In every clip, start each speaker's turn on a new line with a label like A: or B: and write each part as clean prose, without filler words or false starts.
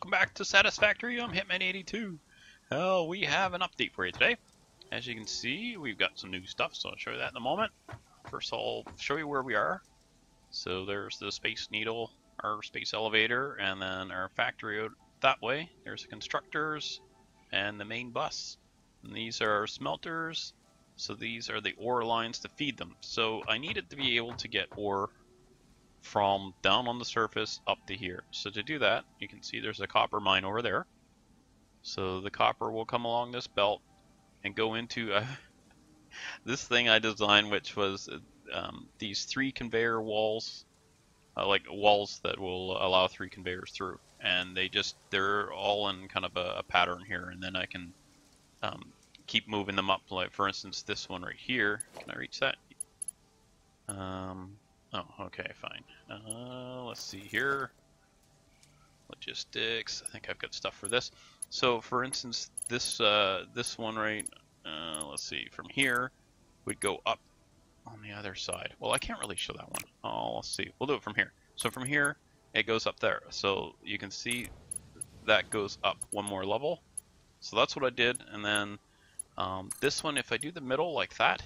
A: welcome back to Satisfactory. I'm Hitman82. We have an update for you today. As you can see, we've got some new stuff, so I'll show you that in a moment. First, I'll show you where we are. So there's the Space Needle, our space elevator, and then our factory out that way. There's the constructors and the main bus. And these are our smelters, so these are the ore lines to feed them. So I needed to be able to get ore from down on the surface up to here. So to do that, you can see there's a copper mine over there. So the copper will come along this belt and go into this thing I designed, which was these 3 conveyor walls, like walls that will allow 3 conveyors through, and they're all in kind of a pattern here, and then I can keep moving them up. Like for instance, this one right here. Can I reach that? Oh, okay, fine. Let's see here. Logistics. I think I've got stuff for this. So, for instance, this one right. Let's see. From here, we'd go up on the other side. Well, I can't really show that one. Oh, let's see. We'll do it from here. So from here, it goes up there. So you can see that goes up one more level. So that's what I did. And then this one, if I do the middle like that,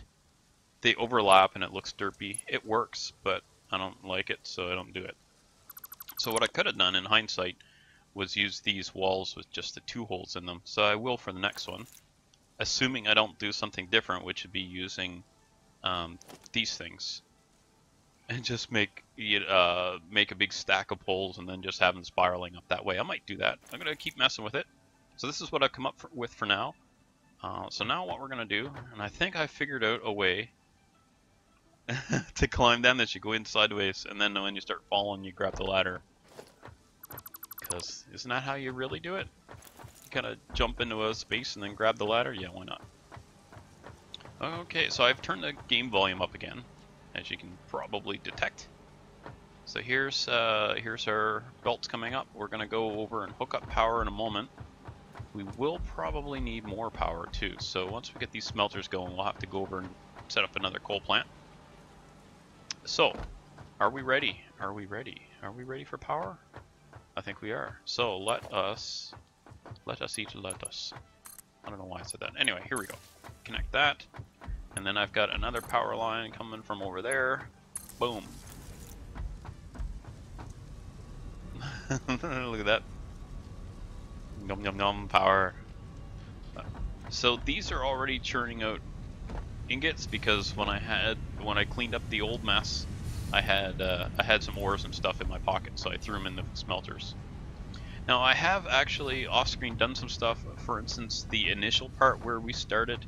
A: they overlap and it looks derpy. It works, but I don't like it, so I don't do it. So what I could have done in hindsight was use these walls with just the 2 holes in them. So I will for the next one, assuming I don't do something different, which would be using these things and just make a big stack of poles and then just have them spiraling up that way. I might do that. I'm gonna keep messing with it. So this is what I've come up with for now. So now what we're gonna do, and I think I figured out a way to climb down this. You go in sideways, and then when you start falling, you grab the ladder. Because isn't that how you really do it? You kind of jump into a space and then grab the ladder? Yeah, why not? Okay, so I've turned the game volume up again, as you can probably detect. So here's our belts coming up. We're gonna go over and hook up power in a moment. We will probably need more power too. So once we get these smelters going, we'll have to go over and set up another coal plant. So, are we ready? Are we ready? Are we ready for power? I think we are. So let us eat lettuce. I don't know why I said that. Anyway, here we go. Connect that. And then I've got another power line coming from over there. Boom. Look at that. Yum yum yum power. So these are already churning out ingots because when I cleaned up the old mess, I had some ores and stuff in my pocket, so I threw them in the smelters. Now I have actually off-screen done some stuff. For instance, the initial part where we started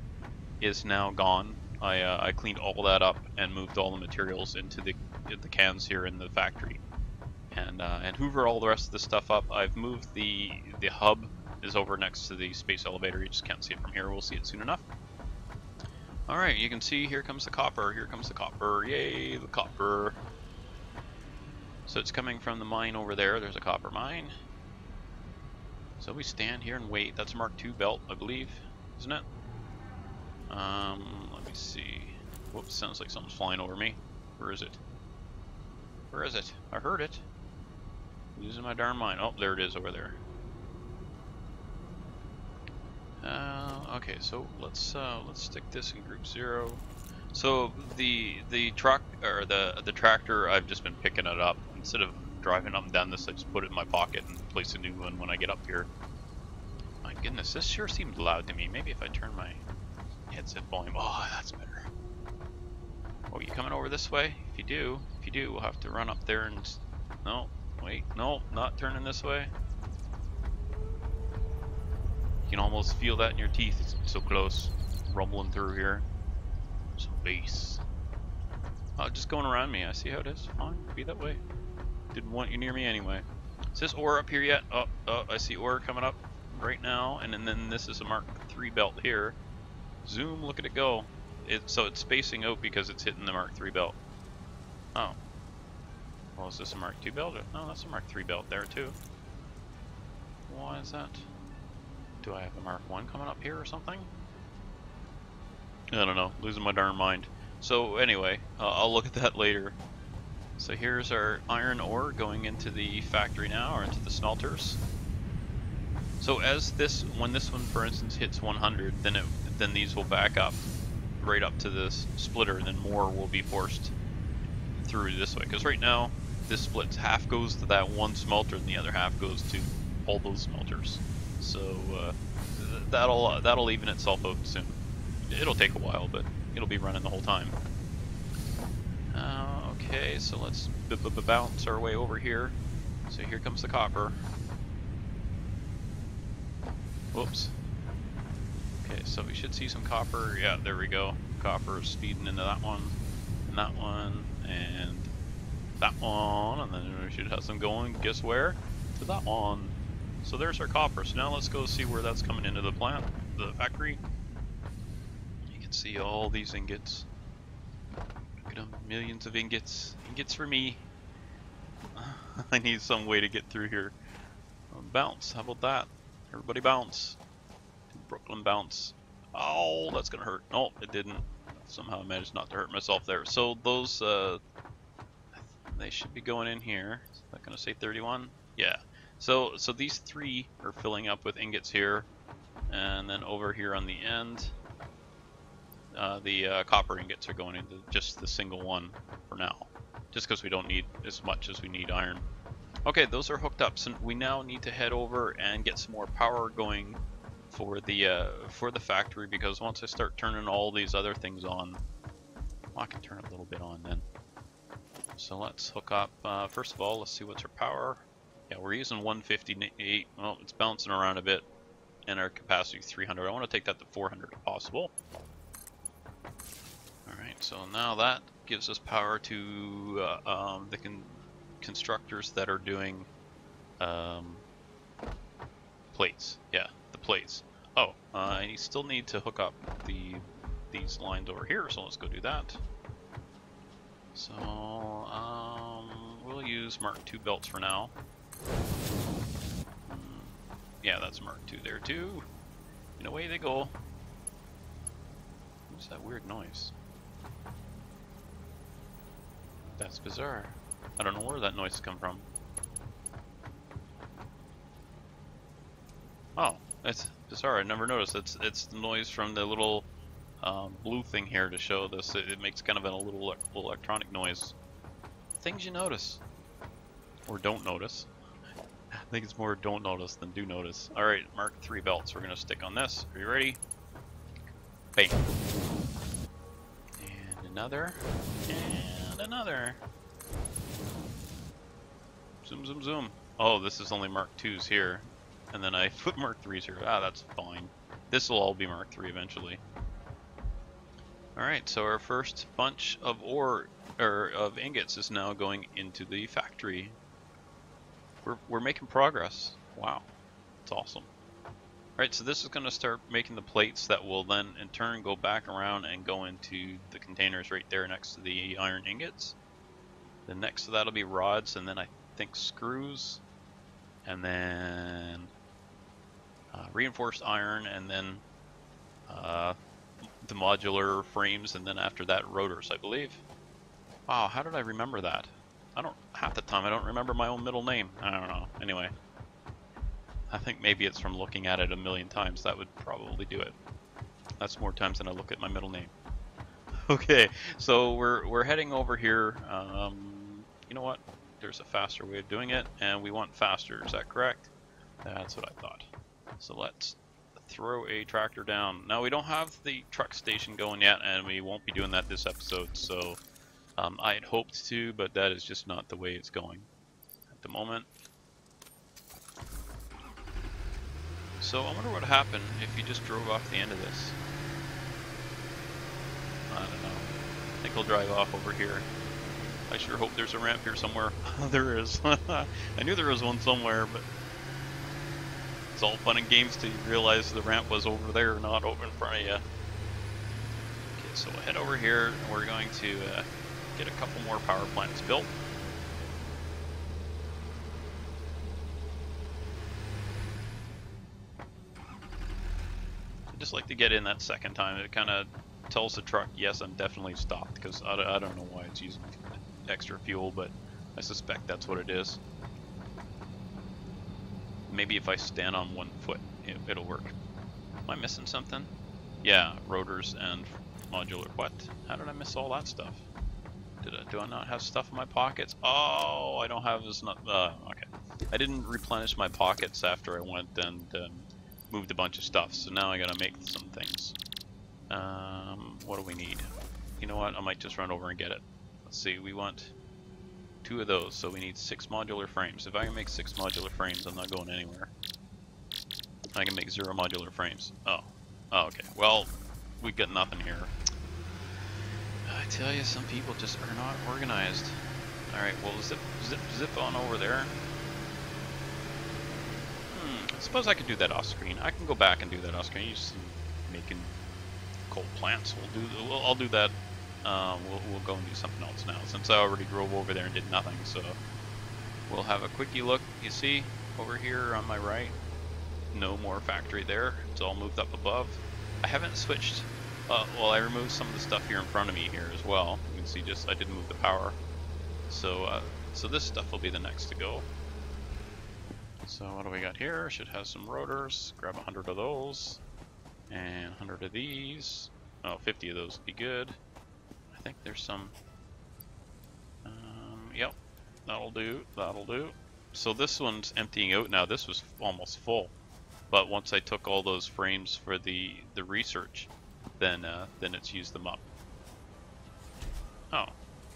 A: is now gone. I cleaned all that up and moved all the materials into the cans here in the factory, and hoover all the rest of the stuff up. I've moved the hub is over next to the space elevator. You just can't see it from here. We'll see it soon enough. Alright, you can see here comes the copper. Here comes the copper. Yay, the copper. So it's coming from the mine over there. There's a copper mine. So we stand here and wait. That's a Mark II belt, I believe, isn't it? Let me see. Whoops, sounds like something's flying over me. Where is it? Where is it? I heard it. Losing my darn mind. Oh, there it is over there. Okay, so let's stick this in group 0. So the truck or the tractor, I've just been picking it up instead of driving up and down this. I just put it in my pocket and place a new one when I get up here. My goodness, this sure seems loud to me. Maybe if I turn my headset volume. Oh, that's better. Oh, you coming over this way? If you do, we'll have to run up there and. No, wait, no, not turning this way. You can almost feel that in your teeth. It's so close, rumbling through here. So bass. Just going around me. I see how it is. Fine, be that way. Didn't want you near me anyway. Is this ore up here yet? Oh, I see ore coming up right now. And then this is a Mark III belt here. Zoom, look at it go. So it's spacing out because it's hitting the Mark III belt. Oh. Well, is this a Mark II belt? No, that's a Mark III belt there too. Why is that? Do I have a Mark I coming up here or something? I don't know, losing my darn mind. So anyway, I'll look at that later. So here's our iron ore going into the factory now, or into the smelters. So when this one, for instance, hits 100, then these will back up right up to this splitter, and then more will be forced through this way. Because right now, this splits. Half goes to that one smelter, and the other half goes to all those smelters. So that'll even itself out soon. It'll take a while, but it'll be running the whole time. Okay, so let's bounce our way over here. So here comes the copper. Whoops. Okay, so we should see some copper. Yeah, there we go. Copper is speeding into that one, and that one, and that one, and then we should have some going, guess where? To that one. So there's our copper. So now let's go see where that's coming into the plant, the factory. You can see all these ingots. Look at them, millions of ingots. Ingots for me. I need some way to get through here. Bounce, how about that? Everybody bounce. Brooklyn bounce. Oh, that's gonna hurt. No, it didn't. Somehow I managed not to hurt myself there. So those, they should be going in here. Is that gonna say 31? Yeah. So these three are filling up with ingots here, and then over here on the end, the copper ingots are going into just the single one for now, just because we don't need as much as we need iron. Okay, those are hooked up, so we now need to head over and get some more power going for the factory, because once I start turning all these other things on, well, I can turn a little bit on then. So let's hook up. First of all, let's see what's our power. Yeah, we're using 158. Well, it's bouncing around a bit, and our capacity is 300. I want to take that to 400 if possible. Alright, so now that gives us power to the constructors that are doing plates. Yeah, the plates. Oh, I still need to hook up these lines over here, so let's go do that. So, we'll use Mark II belts for now. Yeah, that's Mark II there too. And away they go. What's that weird noise? That's bizarre. I don't know where that noise come from. Oh, it's bizarre. I never noticed. It's the noise from the little blue thing here to show this. It makes kind of a little electronic noise. Things you notice. Or don't notice. I think it's more don't notice than do notice. Alright, Mark III belts. We're going to stick on this. Are you ready? Bang. And another. And another. Zoom, zoom, zoom. Oh, this is only Mark IIs here. And then I put Mark IIIs here. Ah, that's fine. This will all be Mark III eventually. Alright, so our first bunch of of ingots is now going into the factory. We're making progress. Wow, it's awesome. Alright, so this is going to start making the plates that will then in turn go back around and go into the containers right there next to the iron ingots. Then next to that will be rods, and then I think screws, and then reinforced iron, and then the modular frames, and then after that rotors, I believe. Wow, how did I remember that? Half the time I don't remember my own middle name. I don't know. Anyway, I think maybe it's from looking at it a million times. That would probably do it. That's more times than I look at my middle name. Okay, so we're heading over here. You know what? There's a faster way of doing it, and we want faster. Is that correct? That's what I thought. So let's throw a tractor down. Now we don't have the truck station going yet, and we won't be doing that this episode. So I had hoped to, but that is just not the way it's going at the moment. So I wonder what would happen if you just drove off the end of this. I don't know. I think I'll drive off over here. I sure hope there's a ramp here somewhere. There is. I knew there was one somewhere, but it's all fun and games till you realize the ramp was over there, not over in front of you. Okay, so we'll head over here, and we're going to get a couple more power plants built. I just like to get in that second time. It kind of tells the truck, yes, I'm definitely stopped, because I don't know why it's using extra fuel, but I suspect that's what it is. maybe if I stand on one foot, it'll work. Am I missing something? Yeah, rotors and modular. What? How did I miss all that stuff? Do I not have stuff in my pockets? Oh, I don't have as not. Okay. I didn't replenish my pockets after I went and moved a bunch of stuff, so now I gotta make some things. What do we need? You know what? I might just run over and get it. Let's see. We want 2 of those, so we need 6 modular frames. If I can make 6 modular frames, I'm not going anywhere. I can make 0 modular frames. Oh, okay. Well, we got nothing here. I tell you, some people just are not organized. Alright, well, zip on over there. I suppose I could do that off screen. I can go back and do that off screen. Just making coal plants. I'll do that. We'll go and do something else now, since I already drove over there and did nothing. So we'll have a quickie look. You see over here on my right, no more factory there. It's all moved up above. I haven't switched. Well, I removed some of the stuff here in front of me here as well. You can see I didn't move the power. So this stuff will be the next to go. So what do we got here? Should have some rotors. Grab 100 of those. And 100 of these. Oh, 50 of those would be good. I think there's some. Yep, that'll do. So this one's emptying out now. This was almost full. But once I took all those frames for the research, then it's used them up. Oh,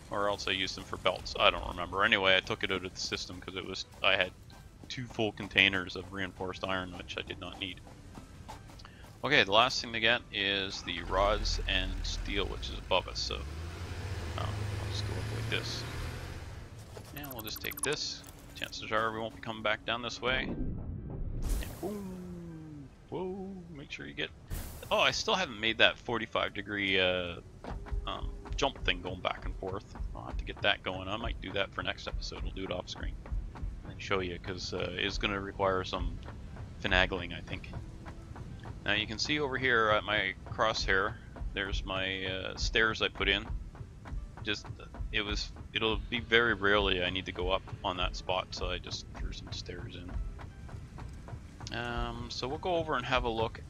A: or else I used them for belts. I don't remember. Anyway, I took it out of the system because I had 2 full containers of reinforced iron, which I did not need. Okay, the last thing to get is the rods and steel, which is above us. So I'll just go up like this, and we'll just take this. Chances are we won't be coming back down this way. And boom, whoa! Make sure you get. Oh, I still haven't made that 45-degree jump thing going back and forth. I'll have to get that going. I might do that for next episode. We'll do it off screen and show you, because it's going to require some finagling, I think. Now you can see over here at my crosshair, there's my stairs I put in. It'll be very rarely I need to go up on that spot, so I just threw some stairs in. So we'll go over and have a look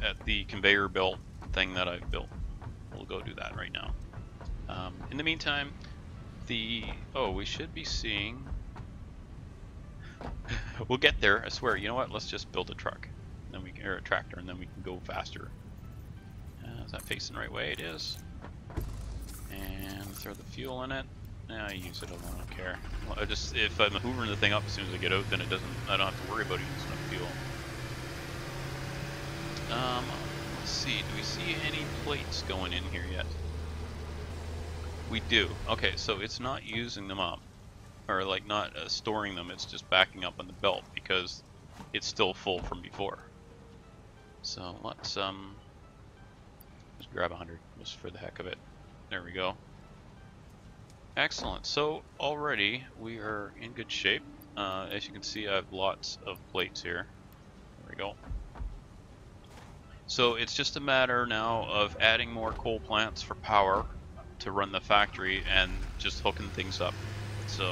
A: at the conveyor belt thing that I've built. We'll go do that right now. In the meantime, we should be seeing. We'll get there, I swear. You know what? Let's just build a truck, or a tractor, and then we can go faster. Is that facing the right way? It is. And throw the fuel in it. I use it. I don't care. Well, if I'm hoovering the thing up as soon as I get out, then I don't have to worry about using enough fuel. Let's see. Do we see any plates going in here yet? We do. Okay, so it's not using them up, or like not storing them. It's just backing up on the belt because it's still full from before. So let's just grab 100 just for the heck of it. There we go. Excellent. So already we are in good shape. As you can see, I have lots of plates here. There we go. So it's just a matter now of adding more coal plants for power to run the factory and just hooking things up. So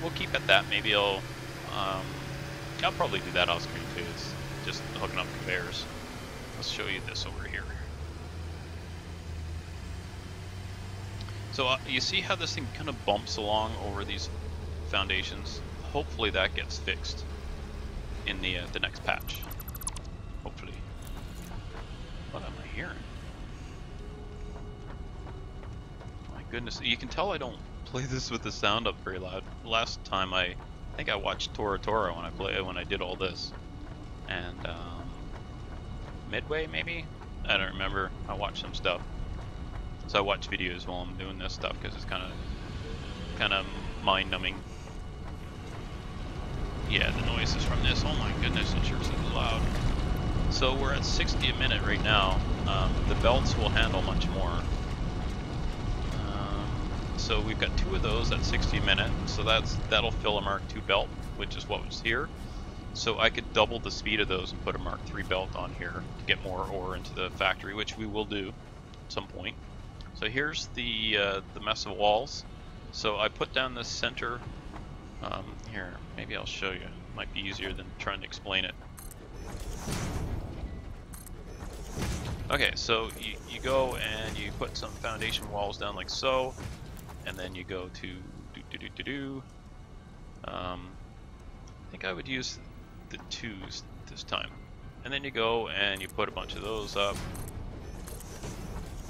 A: we'll keep at that. Maybe I'll probably do that off screen too. It's just hooking up conveyors. Let's show you this over here. So you see how this thing kind of bumps along over these foundations? Hopefully that gets fixed in the next patch. Hopefully. What am I hearing? My goodness, you can tell I don't play this with the sound up very loud. Last time I think I watched Tora Tora when I did all this, and Midway maybe? I don't remember. I watched some stuff. So I watch videos while I'm doing this stuff because it's kind of mind-numbing. Yeah, the noises from this. Oh my goodness, it sure seems loud. So we're at 60 a minute right now. The belts will handle much more. So we've got 2 of those at 60 a minute. So that'll fill a Mark II belt, which is what was here. So I could double the speed of those and put a Mark III belt on here to get more ore into the factory, which we will do at some point. So here's the mess of walls. So I put down the center. Here, maybe I'll show you. Might be easier than trying to explain it. Okay, so you go and you put some foundation walls down like so, and then you go to I think I would use the 2s this time. And then you go and you put a bunch of those up.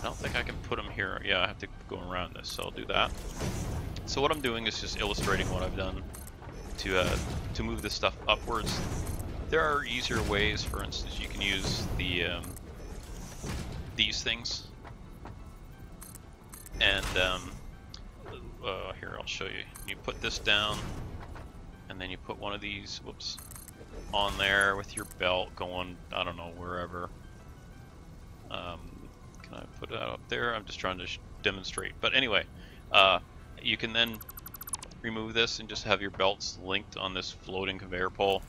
A: I don't think I can put them here. Yeah, I have to go around this, so I'll do that. So what I'm doing is just illustrating what I've done to move this stuff upwards. There are easier ways. For instance, you can use the these things, and here I'll show you. You put this down, and then you put one of these, whoops, on there with your belt going, I don't know, wherever. Can I put that up there? I'm just trying to demonstrate. But anyway, you can then remove this and just have your belts linked on this floating conveyor pole.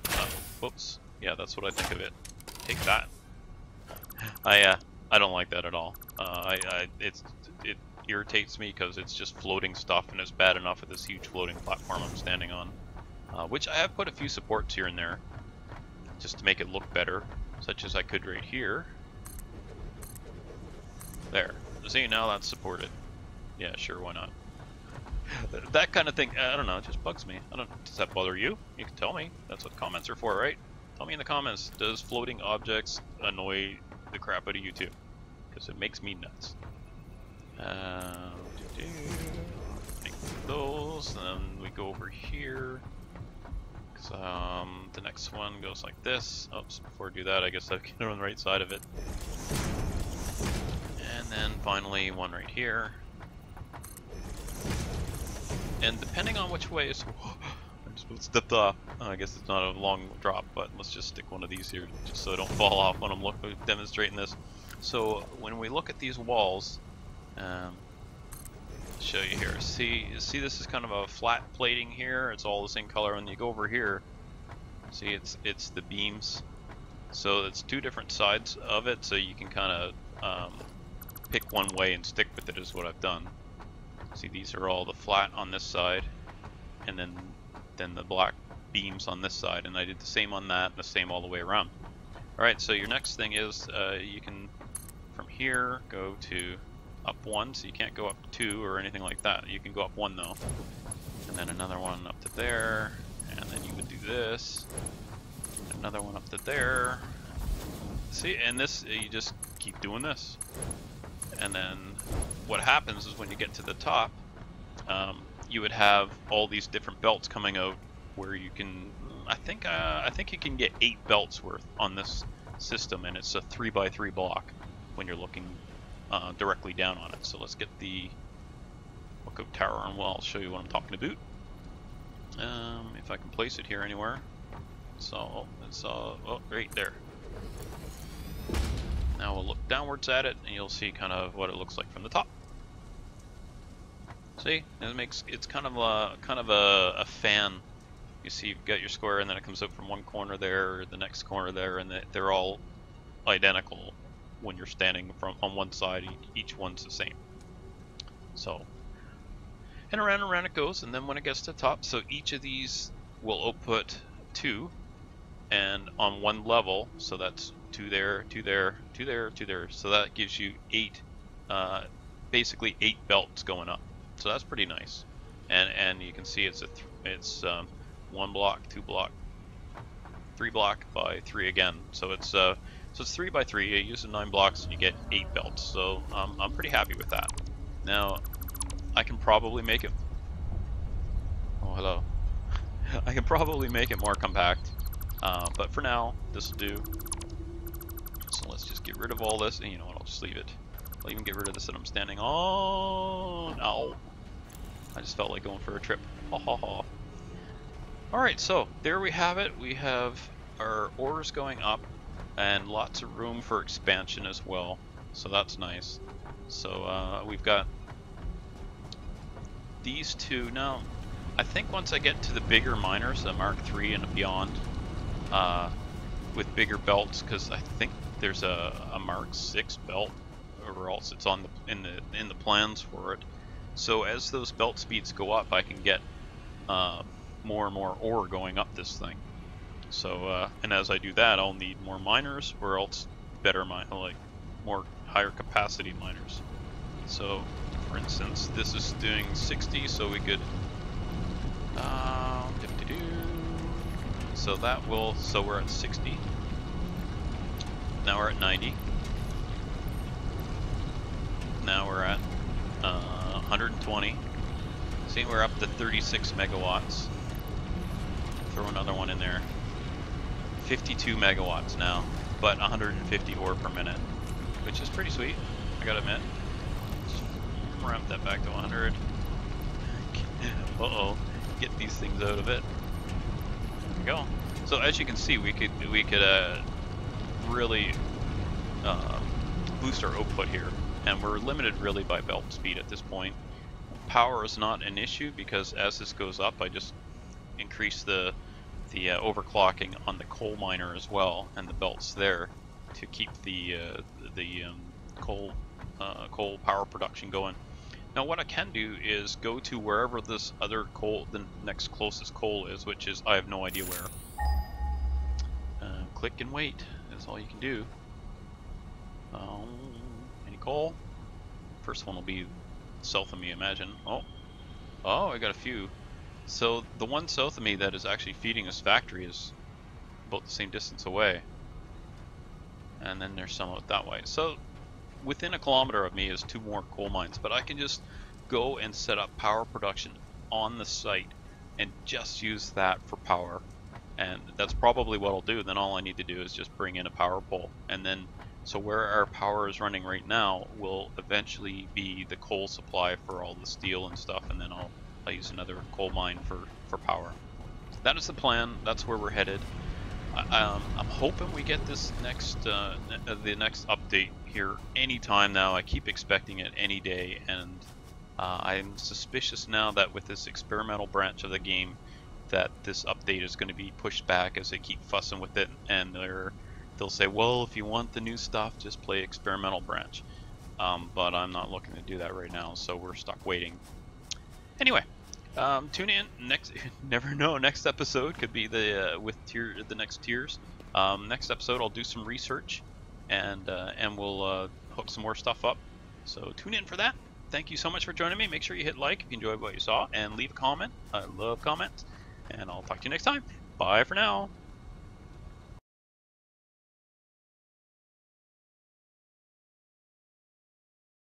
A: Whoops. Yeah, that's what I think of it. Take that. I don't like that at all. It irritates me because it's just floating stuff, and it's bad enough with this huge floating platform I'm standing on. Which I have put a few supports here and there, just to make it look better, such as I could right here. There. See, now that's supported. Yeah, sure, why not? That kind of thing, I don't know, it just bugs me. Does that bother you? You can tell me. That's what comments are for, right? Tell me in the comments, does floating objects annoy the crap out of you too? Because it makes me nuts. Make those, and then we go over here. The next one goes like this. Oops, before I do that, I guess I get on the right side of it. And then finally one right here. And depending on which way it's... I just stepped off. I guess it's not a long drop, but let's just stick one of these here just so I don't fall off when I'm demonstrating this. So when we look at these walls, I'll show you here. See, this is kind of a flat plating here. It's all the same color. When you go over here, see, it's the beams. So it's two different sides of it. So you can kind of pick one way and stick with it. Is what I've done. See, these are all the flat on this side, and then the black beams on this side. And I did the same on that, and the same all the way around. All right. So your next thing is you can from here go to up 1, so you can't go up 2 or anything like that. You can go up 1 though, and then another one up to there, and then you would do this, another one up to there. See, and this, you just keep doing this, and then what happens is when you get to the top, you would have all these different belts coming out where you can, I think you can get 8 belts worth on this system, and it's a 3x3 block when you're looking directly down on it. So let's get the lookout tower, and I'll show you what I'm talking about. If I can place it here anywhere. So it's oh, right there. Now we'll look downwards at it, and you'll see kind of what it looks like from the top. See, it's kind of a fan. You see, you've got your square, and then it comes out from one corner there, or the next corner there, and they're all identical when you're standing on one side. Each one's the same. So, and around it goes, and then when it gets to the top, so each of these will output 2, and on one level, so that's 2 there, 2 there, 2 there, 2 there. So that gives you 8, basically 8 belts going up. So that's pretty nice. And you can see it's 1 block, 2 block, 3 block by 3 again. So it's 3x3. You use the 9 blocks and you get 8 belts. So I'm pretty happy with that. Now I can probably make it. Oh, hello. I can probably make it more compact, but for now this will do. So let's just get rid of all this. And you know what? I'll just leave it. I'll even get rid of this that I'm standing on. Ow. I just felt like going for a trip. Ha ha ha. Alright, so there we have it. We have our ores going up and lots of room for expansion as well. So that's nice. So we've got these two. Now, I think once I get to the bigger miners, the Mark III and beyond, with bigger belts, because I think there's a Mark VI belt, or else it's on in the plans for it. So as those belt speeds go up, I can get more and more ore going up this thing. So and as I do that, I'll need more miners, or else better like more higher capacity miners. So for instance, this is doing 60, so we could so that will, so we're at 60. Now we're at 90. Now we're at 120. See, we're up to 36 megawatts. Throw another one in there. 52 megawatts now, but 150 ore per minute, which is pretty sweet, I gotta admit. Just ramp that back to 100. Uh-oh, get these things out of it. There we go. So as you can see, we could really boost our output here, and we're limited really by belt speed at this point. Power is not an issue because as this goes up, I just increase the overclocking on the coal miner as well, and the belts there to keep the coal power production going. Now what I can do is go to wherever this other coal, the next closest coal is, which is, I have no idea where. Click and wait, that's all you can do. Any coal? First one will be south of me, imagine. Oh, I got a few. So the one south of me that is actually feeding this factory is about the same distance away. And then there's some out that way. So within a kilometer of me is 2 more coal mines, but I can just go and set up power production on the site and just use that for power. And that's probably what I'll do. Then all I need to do is just bring in a power pole, and then so where our power is running right now will eventually be the coal supply for all the steel and stuff, and then I'll use another coal mine for power. That is the plan. That's where we're headed. I'm hoping we get this next the next update here anytime now. I keep expecting it any day, and I'm suspicious now that with this experimental branch of the game, that this update is going to be pushed back as they keep fussing with it, and they'll say, well, if you want the new stuff, just play experimental branch. But I'm not looking to do that right now, so we're stuck waiting. Anyway, tune in next. Never know. Next episode could be the next tiers. Next episode, I'll do some research, and we'll hook some more stuff up. So tune in for that. Thank you so much for joining me. Make sure you hit like if you enjoyed what you saw, and leave a comment. I love comments. And I'll talk to you next time. Bye for now.